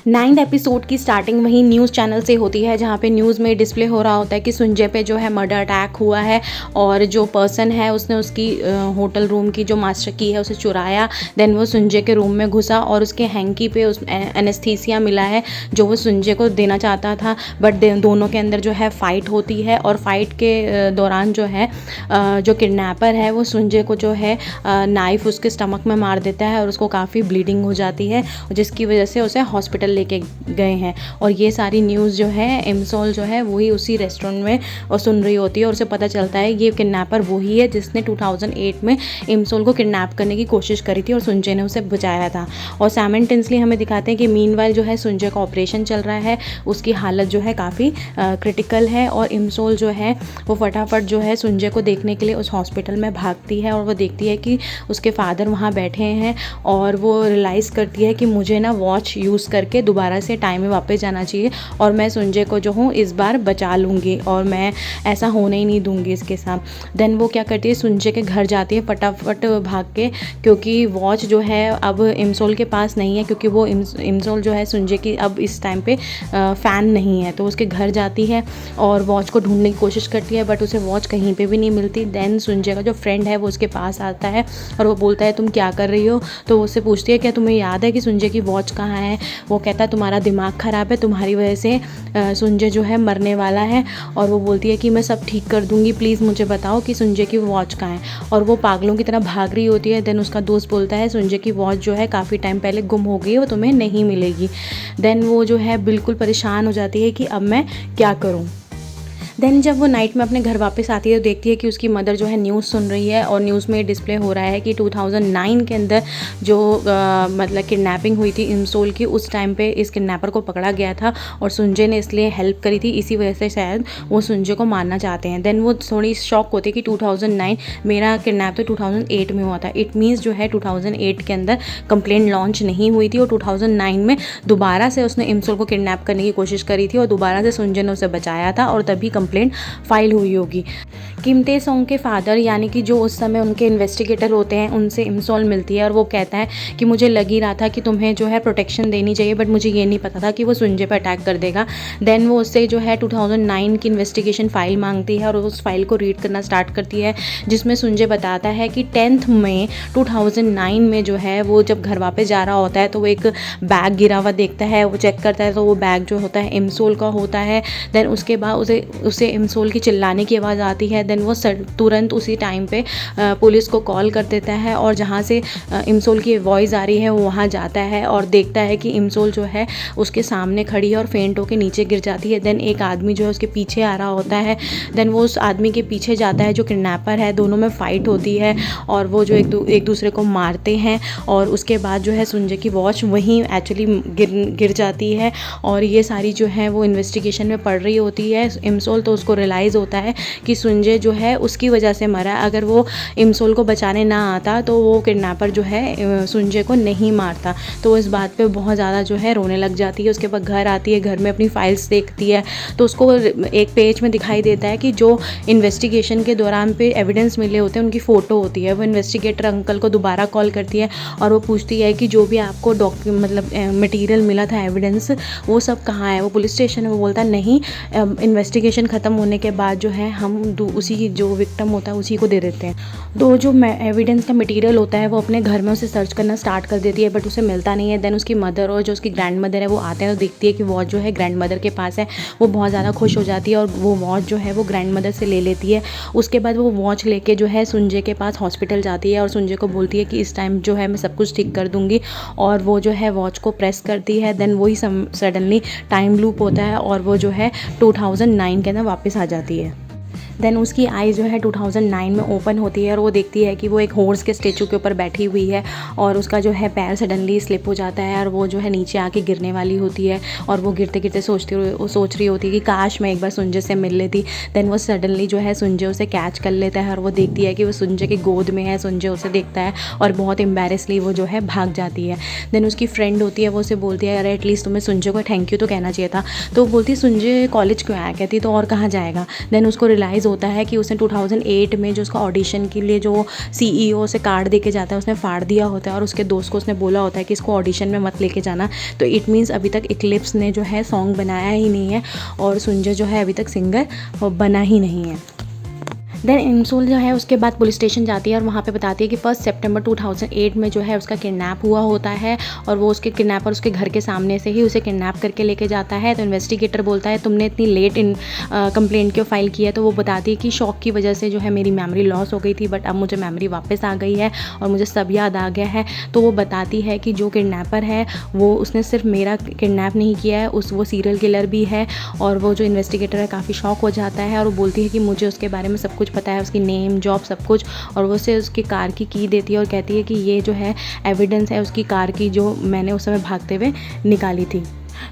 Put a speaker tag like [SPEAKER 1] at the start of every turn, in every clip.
[SPEAKER 1] 9th episode की starting वहीं news channel से होती है, जहाँ पे न्यूज़ में डिस्प्ले हो रहा होता है कि सुंजय पे जो है मर्डर अटैक हुआ है और जो पर्सन है उसने उसकी होटल रूम की जो मास्टर की है उसे चुराया। देन वो सुंजय के रूम में घुसा और उसके हैंकी पे उस एनेस्थीसिया मिला है जो वो सुंजय को देना चाहता था, बट दोनों के अंदर जो है फ़ाइट होती है और फाइट के दौरान जो है जो किडनैपर है वो सुंजय को जो है नाइफ़ उसके स्टमक में मार देता है और उसको काफ़ी ब्लीडिंग हो जाती है, जिसकी वजह से उसे हॉस्पिटल लेके गए हैं। और ये सारी न्यूज़ जो है इमसोल जो है वही उसी रेस्टोरेंट में और सुन रही होती है और उसे पता चलता है ये किडनैपर वही है जिसने 2008 में इमसोल को किडनैप करने की कोशिश करी थी और सुंजय ने उसे बचाया था। और साइमल्टेनियसली हमें दिखाते हैं कि मीनवाइल जो है सुंजय का ऑपरेशन चल रहा है, उसकी हालत जो है काफ़ी क्रिटिकल है और इमसोल जो है वो फटाफट जो है सुंजय को देखने के लिए उस हॉस्पिटल में भागती है और वो देखती है कि उसके फादर वहाँ बैठे हैं और वो रियलाइज़ करती है कि मुझे ना वॉच यूज़ करके दोबारा से टाइम में वापस जाना चाहिए और मैं सुंजय को जो हूँ इस बार बचा लूँगी और मैं ऐसा होने ही नहीं दूँगी इसके साथ। देन वो क्या करती है, सुंजय के घर जाती है फटाफट भाग के, क्योंकि वॉच जो है अब इमसोल के पास नहीं है, क्योंकि वो इमसोल जो है सुंजय की अब इस टाइम पे फ़ैन नहीं है। तो उसके घर जाती है और वॉच को ढूंढने की कोशिश करती है, बट उसे वॉच कहीं पे भी नहीं मिलती। देन सुंजय का जो फ्रेंड है वो उसके पास आता है और वो बोलता है तुम क्या कर रही हो। तो वो उससे पूछती है क्या तुम्हें याद है कि सुंजय की वॉच कहाँ है। वो कहता है तुम्हारा दिमाग ख़राब है, तुम्हारी वजह से सुंजय जो है मरने वाला है। और वो बोलती है कि मैं सब ठीक कर दूंगी, प्लीज़ मुझे बताओ कि सुंजय की वॉच कहाँ है। और वो पागलों की तरह भाग रही होती है। देन उसका दोस्त बोलता है सुंजय की वॉच जो है काफ़ी टाइम पहले गुम हो गई है, वो तुम्हें नहीं मिलेगी। देन वो जो है बिल्कुल परेशान हो जाती है कि अब मैं क्या करूँ। देन जब वो नाइट में अपने घर वापस आती है तो देखती है कि उसकी मदर जो है न्यूज़ सुन रही है और न्यूज़ में डिस्प्ले हो रहा है कि 2009 के अंदर जो मतलब किडनैपिंग हुई थी इमसोल की, उस टाइम पे इस किडनैपर को पकड़ा गया था और सुंजय ने इसलिए हेल्प करी थी, इसी वजह से शायद वो सुंजय को मारना चाहते हैं। देन वो थोड़ी शॉक होती है कि 2009 मेरा किडनैप तो 2008 में हुआ था। इट मीन्स जो है 2008 के अंदर कंप्लेंट लॉन्च नहीं हुई थी और 2009 में दोबारा से उसने इमसोल को किडनैप करने की कोशिश करी थी और दोबारा से सुंजय ने उसे बचाया था और तभी कंप्लेंट फाइल हुई होगी। किम ताe सॉन्ग के फादर यानी कि जो उस समय उनके इन्वेस्टिगेटर होते हैं उनसे इमसोल मिलती है और वो कहता है कि मुझे लग ही रहा था कि तुम्हें जो है प्रोटेक्शन देनी चाहिए, बट मुझे ये नहीं पता था कि वो सुंजय पर अटैक कर देगा। देन वो उससे जो है 2009 की इन्वेस्टिगेशन फाइल मांगती है और उस फाइल को रीड करना स्टार्ट करती है, जिसमें सुंजय बताता है कि 10 मई 2009 में जो है वो जब घर वापस जा रहा होता है तो वो एक बैग गिरा हुआ देखता है। वो चेक करता है तो वो बैग जो होता है इमसोल का होता है। देन उसके बाद उसे इमसोल की चिल्लाने की आवाज़ आती है। देन वो तुरंत उसी टाइम पे पुलिस को कॉल कर देता है और जहाँ से इमसोल की वॉइस आ रही है वो वहाँ जाता है और देखता है कि इमसोल जो है उसके सामने खड़ी है और फेंट होकर नीचे गिर जाती है। देन एक आदमी जो है उसके पीछे आ रहा होता है। देन वो उस आदमी के पीछे जाता है जो किडनैपर है, दोनों में फ़ाइट होती है और वो जो एक दूसरे को मारते हैं और उसके बाद जो है सुंजय की वॉच वहीं एक्चुअली गिर जाती है। और ये सारी जो है वो इन्वेस्टिगेशन में पड़ रही होती है इमसोल, तो उसको रियलाइज़ होता है कि सुंजय जो है उसकी वजह से मरा। अगर वो इमसोल को बचाने ना आता तो वो किडनैपर जो है सुंजय को नहीं मारता। तो इस बात पे बहुत ज़्यादा जो है रोने लग जाती है। उसके बाद घर आती है, घर में अपनी फाइल्स देखती है तो उसको एक पेज में दिखाई देता है कि जो इन्वेस्टिगेशन के दौरान पे एविडेंस मिले होते हैं उनकी फ़ोटो होती है। वो इन्वेस्टिगेटर अंकल को दोबारा कॉल करती है और वो पूछती है कि जो भी आपको मतलब मटीरियल मिला था एविडेंस वो सब कहाँ है। वो पुलिस स्टेशन में, वो बोलता नहीं, इन्वेस्टिगेशन ख़त्म होने के बाद जो है हम उसी की जो विक्टिम होता है उसी को दे देते हैं। तो जो एविडेंस का मटेरियल होता है वो अपने घर में उसे सर्च करना स्टार्ट कर देती है, बट उसे मिलता नहीं है। देन उसकी मदर और जो उसकी ग्रैंड मदर है वो आते हैं तो देखती है कि वॉच जो है ग्रैंड मदर के पास है। वो बहुत ज़्यादा खुश हो जाती है और वो वॉच जो है वो ग्रैंड मदर से ले लेती है। उसके बाद वो वॉच लेके जो है सुंजय के पास हॉस्पिटल जाती है और सुंजय को बोलती है कि इस टाइम जो है मैं सब कुछ ठीक कर दूँगी, और वो जो है वॉच को प्रेस करती है। देन वही सडनली टाइम लूप होता है और वो जो है 2009 के अंदर वापस आ जाती है। देन उसकी आई जो है 2009 में ओपन होती है और वो देखती है कि वो एक हॉर्स के स्टेचू के ऊपर बैठी हुई है और उसका जो है पैर सडनली स्लिप हो जाता है और वो जो है नीचे आके गिरने वाली होती है और वो गिरते गिरते सोच रही होती है कि काश मैं एक बार सुंजय से मिल लेती। देन वो सडनली जो है सुंजय उसे कैच कर लेता है और वो देखती है कि वो सुंजय की गोद में है। सुंजय उसे देखता है और बहुत एम्बेरसली वो जो है भाग जाती है। देन उसकी फ्रेंड होती है, वो उसे बोलती है अरे एटलीस्ट तुम्हें सुंजय को थैंक यू तो कहना चाहिए था। तो वो बोलती है सुंजय कॉलेज क्यों आया, कहती तो और कहाँ जाएगा। देन उसको रियलाइज़ रियलाइज़ होता है कि उसने 2008 में जो उसका ऑडिशन के लिए जो CEO से कार्ड दे के जाता है उसने फाड़ दिया होता है और उसके दोस्त को उसने बोला होता है कि इसको ऑडिशन में मत लेके जाना। तो इट मीन्स अभी तक इक्लिप्स ने जो है सॉन्ग बनाया ही नहीं है और सुंजय जो है अभी तक सिंगर बना ही नहीं है। देन इमसोल जो है उसके बाद पुलिस स्टेशन जाती है और वहाँ पे बताती है कि 1 सितंबर 2008 में जो है उसका किडनैप हुआ होता है और वो उसके किडनैपर उसके घर के सामने से ही उसे किडनैप करके लेके जाता है। तो इन्वेस्टिगेटर बोलता है तुमने इतनी लेट कंप्लेंट क्यों फाइल किया। तो वो बताती है कि शॉक की वजह से जो है मेरी मेमोरी लॉस हो गई थी, बट अब मुझे मेमोरी वापस आ गई है और मुझे सब याद आ गया है। तो वो बताती है कि जो किडनैपर है वो उसने सिर्फ मेरा किडनैप नहीं किया है, वो सीरियल किलर भी है। और वो जो इन्वेस्टिगेटर है काफ़ी शॉक हो जाता है और वो बोलती है कि मुझे उसके बारे में सब कुछ पता है, उसकी नेम, जॉब, सब कुछ। और वो उसे उसकी कार की देती है और कहती है कि ये जो है एविडेंस है उसकी कार की जो मैंने उस समय भागते हुए निकाली थी।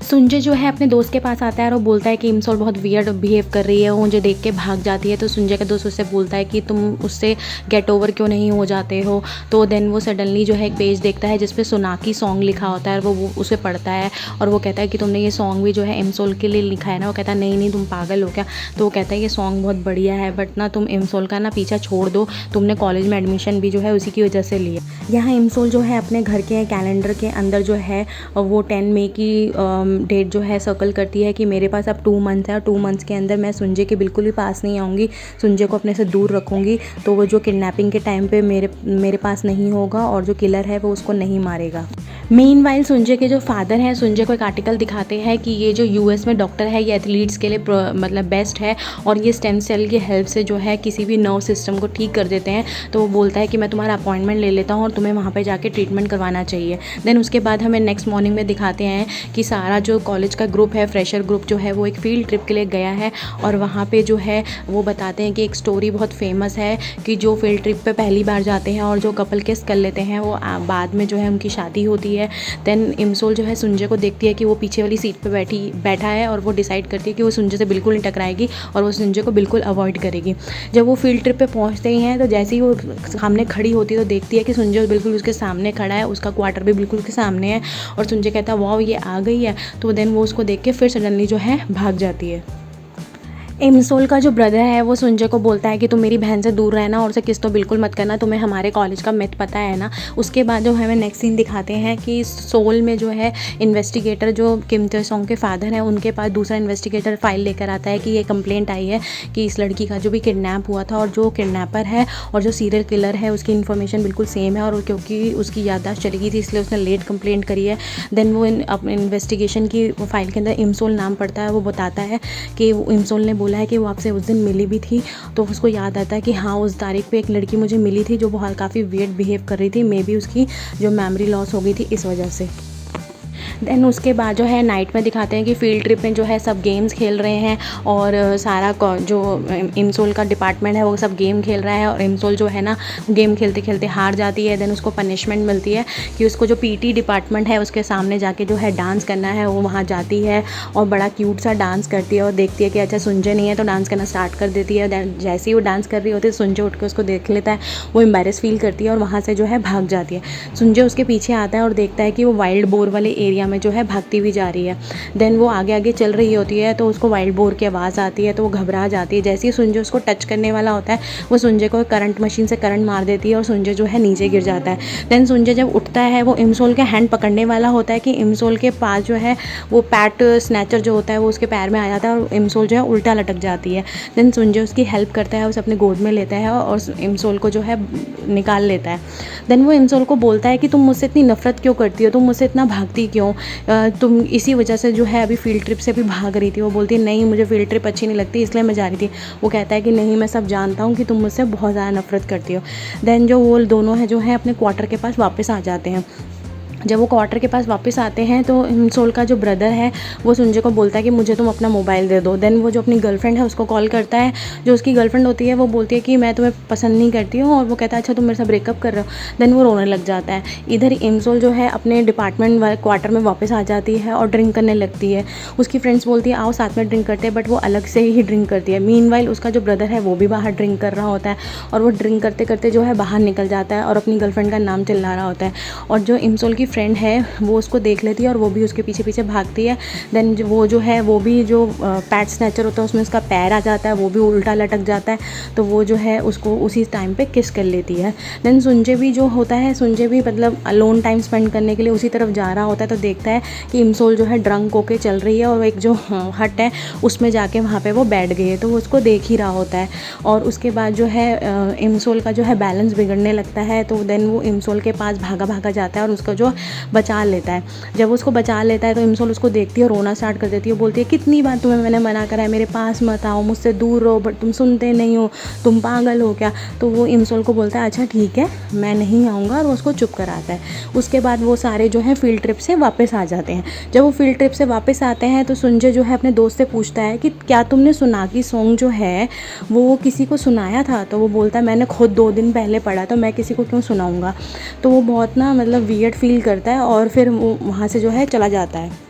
[SPEAKER 1] सुंजय जो है अपने दोस्त के पास आता है और वो बोलता है कि इमसोल बहुत वियर्ड बिहेव कर रही है, वो मुझे देख के भाग जाती है। तो सुंजय का दोस्त उससे बोलता है कि तुम उससे गेट ओवर क्यों नहीं हो जाते हो। तो देन वो सडनली जो है एक पेज देखता है जिस पे सोनाकी सॉन्ग लिखा होता है और वो उसे पढ़ता है और वो कहता है कि तुमने ये सॉन्ग भी जो है इमसोल के लिए लिखा है ना। वो कहता है नहीं तुम पागल हो क्या। तो वो कहता है ये सॉन्ग बहुत बढ़िया है बट ना तुम इमसोल का ना पीछा छोड़ दो, तुमने कॉलेज में एडमिशन भी जो है उसी की वजह से लिया। यहाँ इमसोल जो है अपने घर के कैलेंडर के अंदर जो है वो 10 मई की डेट जो है सर्कल करती है कि मेरे पास अब 2 मंथ्स है और 2 मंथ्स के अंदर मैं सुंजय के बिल्कुल भी पास नहीं आऊँगी, सुंजय को अपने से दूर रखूँगी। तो वो जो किडनैपिंग के टाइम पे मेरे पास नहीं होगा और जो किलर है वो उसको नहीं मारेगा। मीनवाइल सुंजय के जो फादर हैं सुंजय को एक आर्टिकल दिखाते हैं कि ये जो US में डॉक्टर है ये एथलीट्स के लिए मतलब बेस्ट है और ये स्टेम सेल की हेल्प से जो है किसी भी नर्व सिस्टम को ठीक कर देते हैं। तो वो बोलता है कि मैं तुम्हारा अपॉइंटमेंट ले लेता हूँ और तुम्हें वहाँ पे जाके ट्रीटमेंट करवाना चाहिए। देन उसके बाद हमें नेक्स्ट मॉर्निंग में दिखाते हैं कि सारा जो कॉलेज का ग्रुप है, फ्रेशर ग्रुप जो है वो एक फील्ड ट्रिप के लिए गया है और वहाँ पे जो है वो बताते हैं कि एक स्टोरी बहुत फेमस है कि जो फील्ड ट्रिप पे पहली बार जाते हैं और जो कपल किस कर लेते हैं वो बाद में जो है उनकी शादी होती है। देन इमसोल जो है सुंजय को देखती है कि वो पीछे वाली सीट पे बैठा है और वो डिसाइड करती है कि वो सुंजय से बिल्कुल नहीं टकराएगी और वो सुंजय को बिल्कुल अवॉइड करेगी। जब वो फील्ड ट्रिप पे पहुंचते ही हैं तो जैसे ही वो सामने खड़ी होती है तो देखती है कि सुंजय बिल्कुल उसके सामने खड़ा है, उसका क्वार्टर भी बिल्कुल उसके सामने है और सुंजय कहता है वाओ ये आ गई है। तो देन वो उसको देख के फिर सडनली जो है भाग जाती है। इमसोल का जो ब्रदर है वो सुंजय को बोलता है कि तुम मेरी बहन से दूर रहना और उसे किस तो बिल्कुल मत करना, तुम्हें हमारे कॉलेज का मिथ पता है ना। उसके बाद जो हमें नेक्स्ट सीन दिखाते हैं कि सोल में जो है इन्वेस्टिगेटर जो किम ते सॉन्ग के फादर हैं उनके पास दूसरा इन्वेस्टिगेटर फाइल लेकर आता है कि ये कंप्लेंट आई है कि इस लड़की का जो भी किडनैप हुआ था और जो किडनैपर है और जो सीरियल किलर है उसकी इन्फॉर्मेशन बिल्कुल सेम है और क्योंकि उसकी याददाश्त चली गई थी इसलिए उसने लेट कंप्लेंट करी है। देन वो इन्वेस्टिगेशन की फाइल के अंदर इमसोल नाम पड़ता है। वो बताता है कि इमसोल ने बोला है कि वो आपसे उस दिन मिली भी थी। तो उसको याद आता है कि हाँ उस तारीख पे एक लड़की मुझे मिली थी जो बहुत काफ़ी वियर्ड बिहेव कर रही थी, मे बी उसकी जो मेमोरी लॉस हो गई थी इस वजह से। देन उसके बाद जो है नाइट में दिखाते हैं कि फील्ड ट्रिप में जो है सब गेम्स खेल रहे हैं और सारा जो इमसोल का डिपार्टमेंट है वो सब गेम खेल रहा है और इमसोल जो है ना गेम खेलते खेलते हार जाती है। देन उसको पनिशमेंट मिलती है कि उसको जो PT डिपार्टमेंट है उसके सामने जाके जो है डांस करना है। वो वहाँ जाती है और बड़ा क्यूट सा डांस करती है और देखती है कि अच्छा सुंजय नहीं है तो डांस करना स्टार्ट कर देती है। देन जैसे ही वो डांस कर रही होती है सुंजय उठ के उसको देख लेता है, वो एम्बेरस फील करती है और वहाँ से जो है भाग जाती है। सुंजय उसके पीछे आता है और देखता है कि वो वाइल्ड बोर वाले एरिया में जो है भागती हुई जा रही है। देन वो आगे आगे चल रही होती है तो उसको वाइल्ड बोर की आवाज़ आती है तो वो घबरा जाती है। जैसे ही सुंजय उसको टच करने वाला होता है वो सुंजय को करंट मशीन से करंट मार देती है और सुंजय जो है नीचे गिर जाता है। देन सुंजय जब उठता है वो इमसोल के हैंड पकड़ने वाला होता है कि इमसोल के पास जो है वो पैट स्नैचर जो होता है वो उसके पैर में आ जाता है और इमसोल जो है उल्टा लटक जाती है। देन सुंजय उसकी हेल्प करता है, उसे अपने गोद में लेता है और इमसोल को जो है निकाल लेता है। देन वो इमसोल को बोलता है कि तुम मुझसे इतनी नफरत क्यों करती हो, तुम मुझसे इतना भागती क्यों, तुम इसी वजह से जो है अभी फील्ड ट्रिप से भी भाग रही थी। वो बोलती है नहीं मुझे फील्ड ट्रिप अच्छी नहीं लगती इसलिए मैं जा रही थी। वो कहता है कि नहीं मैं सब जानता हूँ कि तुम मुझसे बहुत ज़्यादा नफरत करती हो। देन जो वो दोनों हैं जो है अपने क्वार्टर के पास वापस आ जाते हैं। जब वो क्वार्टर के पास वापस आते हैं तो इमसोल का जो ब्रदर है वो सुंजय को बोलता है कि मुझे तुम अपना मोबाइल दे दो। देन वो जो अपनी गर्लफ्रेंड है उसको कॉल करता है। जो उसकी गर्लफ्रेंड होती है वो बोलती है कि मैं तुम्हें पसंद नहीं करती हूँ और वो कहता है अच्छा तुम मेरे साथ ब्रेकअप कर रहे हो। देन वो रोने लग जाता है। इधर इमसोल जो है अपने डिपार्टमेंट क्वार्टर में वापस आ जाती है और ड्रिंक करने लगती है। उसकी फ्रेंड्स बोलती है आओ साथ में ड्रिंक करते हैं, बट वो अलग से ही ड्रिंक करती है। मीनवाइल उसका जो ब्रदर है वो भी बाहर ड्रिंक कर रहा होता है और वो ड्रिंक करते करते जो है बाहर निकल जाता है और अपनी गर्लफ्रेंड का नाम चिल्ला रहा होता है। और जो इमसोल की फ्रेंड है वो उसको देख लेती है और वो भी उसके पीछे पीछे भागती है। देन वो जो है वो भी जो पैट स्नैचर होता है उसमें उसका पैर आ जाता है, वो भी उल्टा लटक जाता है, तो वो जो है उसको उसी टाइम पे किस कर लेती है। देन सुंजे भी जो होता है, सुंजे भी मतलब अलोन टाइम स्पेंड करने के लिए उसी तरफ जा रहा होता है, तो देखता है कि इमसोल जो है ड्रंक होके चल रही है और एक जो हट है उसमें जाके वहाँ पे वो बैठ गई है, तो वो उसको देख ही रहा होता है। और उसके बाद जो है इमसोल का जो है बैलेंस बिगड़ने लगता है, तो देन वो इमसोल के पास भागा भागा जाता है और उसको जो बचा लेता है। जब उसको बचा लेता है तो इमसोल उसको देखती है और रोना स्टार्ट कर देती है, बोलती है कितनी बार तुम्हें मैंने मना करा है मेरे पास मत आओ, मुझसे दूर रहो, बट तुम सुनते नहीं हो, तुम पागल हो क्या। तो वो इमसोल को बोलता है अच्छा ठीक है मैं नहीं आऊँगा, और उसको चुप कराता है। उसके बाद वो सारे जो है फील्ड ट्रिप से वापस आ जाते हैं। जब वो फील्ड ट्रिप से वापस आते हैं तो सुंजय जो है अपने दोस्त से पूछता है कि क्या तुमने सोनाकी सॉन्ग जो है वो किसी को सुनाया था। तो वो बोलता है मैंने खुद 2 दिन पहले पढ़ा, तो मैं किसी को क्यों सुनाऊँगा। तो वो बहुत ना मतलब वियर्ड फील करता है और फिर वो वहाँ से जो है चला जाता है।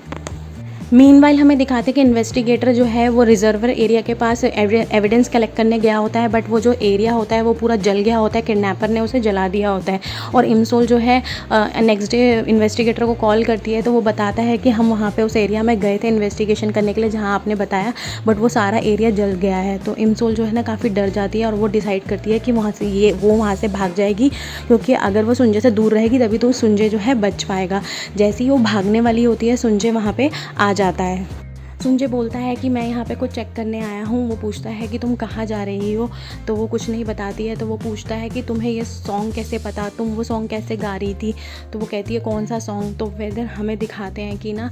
[SPEAKER 1] मीनवाइल हमें दिखाते हैं कि इन्वेस्टिगेटर जो है वो रिजर्वर एरिया के पास एविडेंस कलेक्ट करने गया होता है, बट वो जो एरिया होता है वो पूरा जल गया होता है, किडनैपर ने उसे जला दिया होता है। और इमसोल जो है नेक्स्ट डे इन्वेस्टिगेटर को कॉल करती है, तो वो बताता है कि हम वहाँ पे उस एरिया में गए थे इन्वेस्टिगेशन करने के लिए जहाँ आपने बताया, बट वो सारा एरिया जल गया है। तो इमसोल जो है ना काफ़ी डर जाती है और वो डिसाइड करती है कि वो वहाँ से भाग जाएगी, क्योंकि अगर वो सुंजय से दूर रहेगी तभी तो सुंजय जो है बच पाएगा। जैसे ही वो भागने वाली होती है सुंजय वहाँ पे आ जाता है। सुंजय बोलता है कि मैं यहाँ पे कुछ चेक करने आया हूँ। वो पूछता है कि तुम कहाँ जा रही हो, तो वो कुछ नहीं बताती है। तो वो पूछता है कि तुम्हें ये सॉन्ग कैसे पता, तुम वो सॉन्ग कैसे गा रही थी। तो वो कहती है कौन सा सॉन्ग। तो फिर हमें दिखाते हैं कि ना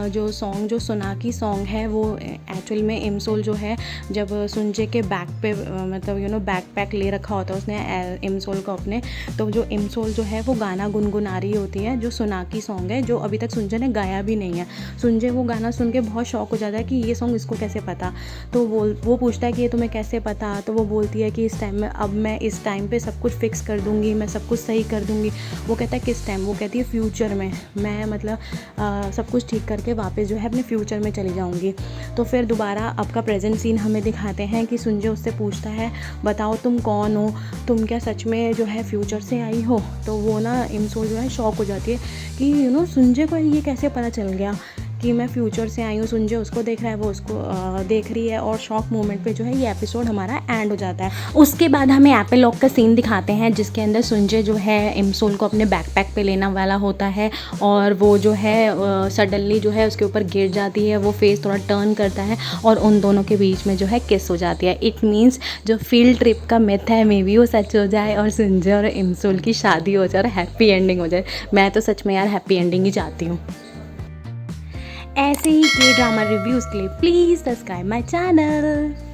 [SPEAKER 1] जो सॉन्ग जो सोनाकी सॉन्ग है वो एक्चुअल में इमसोल जो है जब सुंजय के बैक पे मतलब बैक पैक ले रखा होता है उसने इमसोल को अपने, तो जो इमसोल जो है वो गाना गुनगुना रही होती है जो सोनाकी सॉन्ग है, जो अभी तक सुंजय ने गाया भी नहीं है। सुंजय वो गाना सुन के बहुत हो जाता है कि ये सॉन्ग इसको कैसे पता। तो वो पूछता है कि ये तुम्हें कैसे पता। तो वो बोलती है कि इस टाइम में अब मैं इस टाइम पे सब कुछ फिक्स कर दूंगी, मैं सब कुछ सही कर दूंगी। वो कहता है किस टाइम। वो कहती है फ्यूचर में मैं मतलब सब कुछ ठीक करके वापस जो है अपने फ्यूचर में चली जाऊंगी। तो फिर दोबारा अब का प्रेजेंट सीन हमें दिखाते हैं कि सुंजय उससे पूछता है बताओ तुम कौन हो, तुम क्या सच में जो है फ्यूचर से आई हो। तो वो ना इमसोल जो है शॉक हो जाती है कि सुंजय को ये कैसे पता चल गया कि मैं फ्यूचर से आई हूँ। सुंजय उसको देख रहा है, वो उसको देख रही है, और शॉक मोमेंट पे जो है ये एपिसोड हमारा एंड हो जाता है। उसके बाद हमें एपिलॉग का सीन दिखाते हैं जिसके अंदर सुंजय जो है इमसोल को अपने बैकपैक पे लेना वाला होता है, और वो जो है सडनली जो है उसके ऊपर गिर जाती है। वो फेस थोड़ा टर्न करता है और उन दोनों के बीच में जो है किस हो जाती है। इट मीन्स जो फील्ड ट्रिप का मिथ है मे बी वो सच हो जाए और सुंजय और इमसोल की शादी हो जाए और हैप्पी एंडिंग हो जाए। मैं तो सच में यार हैप्पी एंडिंग ही चाहती हूँ। ऐसे ही के ड्रामा रिव्यूज़ के लिए प्लीज़ सब्सक्राइब माई चैनल।